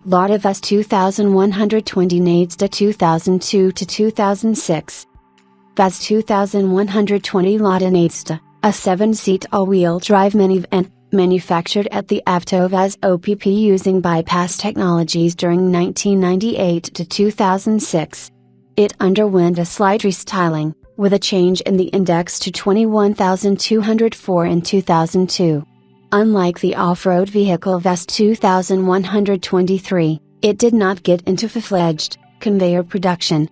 Lada VAZ 2120 Nadezhda 2002-2006. VAZ 2120 Lada Nadezhda, a 7-seat all-wheel drive minivan, manufactured at the Lada VAZ OPP using bypass technologies during 1998-2006. It underwent a slight restyling, with a change in the index to 21,204 in 2002. Unlike the off-road vehicle VAZ 2123, it did not get into full-fledged, conveyor production.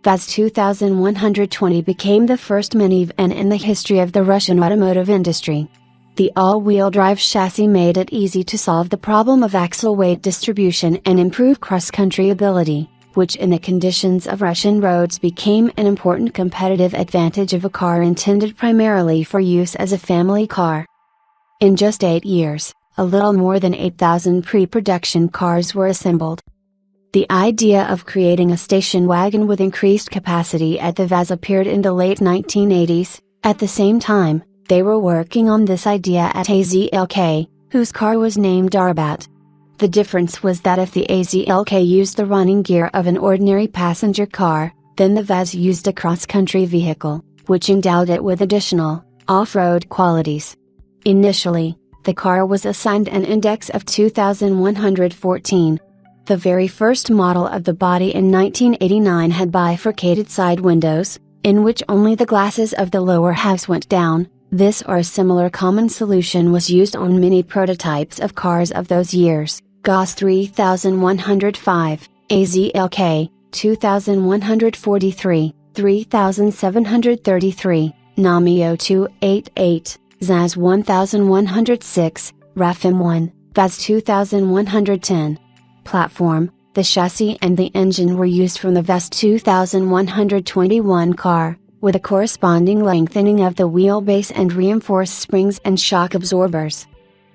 VAZ 2120 became the first minivan in the history of the Russian automotive industry. The all-wheel drive chassis made it easy to solve the problem of axle weight distribution and improve cross-country ability, which in the conditions of Russian roads became an important competitive advantage of a car intended primarily for use as a family car. In just 8 years, a little more than 8,000 pre-production cars were assembled. The idea of creating a station wagon with increased capacity at the VAZ appeared in the late 1980s. At the same time, they were working on this idea at AZLK, whose car was named Arabat. The difference was that if the AZLK used the running gear of an ordinary passenger car, then the VAZ used a cross-country vehicle, which endowed it with additional, off-road qualities. Initially, the car was assigned an index of 2114. The very first model of the body in 1989 had bifurcated side windows, in which only the glasses of the lower halves went down. This or a similar common solution was used on many prototypes of cars of those years: GAZ 3105, AZLK 2143, 3733, NAMIO 288, ZAZ 1106, RAFM 1, VAZ 2110. Platform, the chassis and the engine were used from the VAZ 2121 car, with a corresponding lengthening of the wheelbase and reinforced springs and shock absorbers.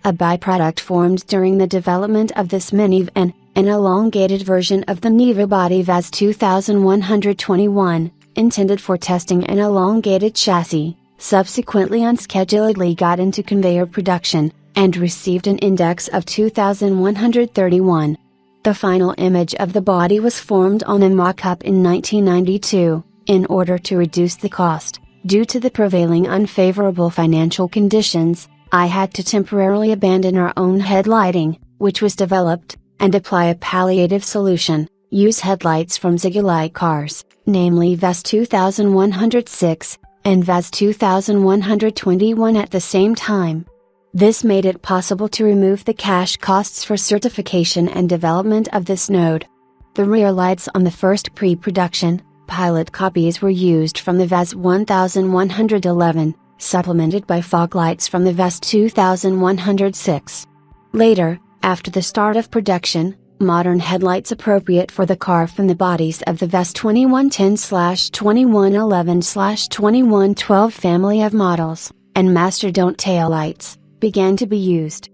A byproduct formed during the development of this minivan, an elongated version of the Niva body VAZ 2121, intended for testing an elongated chassis, subsequently unscheduledly got into conveyor production, and received an index of 2131. The final image of the body was formed on a mock-up in 1992. In order to reduce the cost, due to the prevailing unfavorable financial conditions, I had to temporarily abandon our own headlighting, which was developed, and apply a palliative solution: use headlights from Zigulite cars, namely VAZ 2106, and VAZ 2121 at the same time. This made it possible to remove the cash costs for certification and development of this node. The rear lights on the first pre-production, pilot copies were used from the VAZ 1111, supplemented by fog lights from the VAZ 2106. Later, after the start of production, modern headlights appropriate for the car from the bodies of the VAZ 2110/2111/2112 family of models, and Mastodon taillights, began to be used.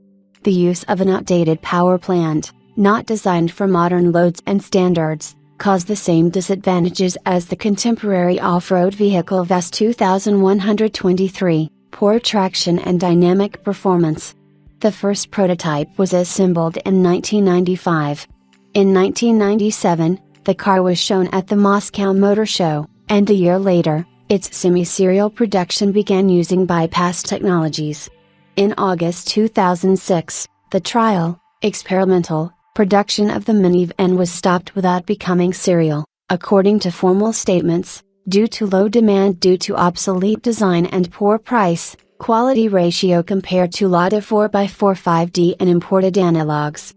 The use of an outdated power plant, not designed for modern loads and standards, caused the same disadvantages as the contemporary off-road vehicle VAZ 2123, poor traction and dynamic performance. The first prototype was assembled in 1995. In 1997, the car was shown at the Moscow Motor Show, and a year later, its semi-serial production began using bypass technologies. In August 2006, the trial, experimental, production of the minivan was stopped without becoming serial, according to formal statements, due to low demand due to obsolete design and poor price, quality ratio compared to Lada 4x4 5D and imported analogs.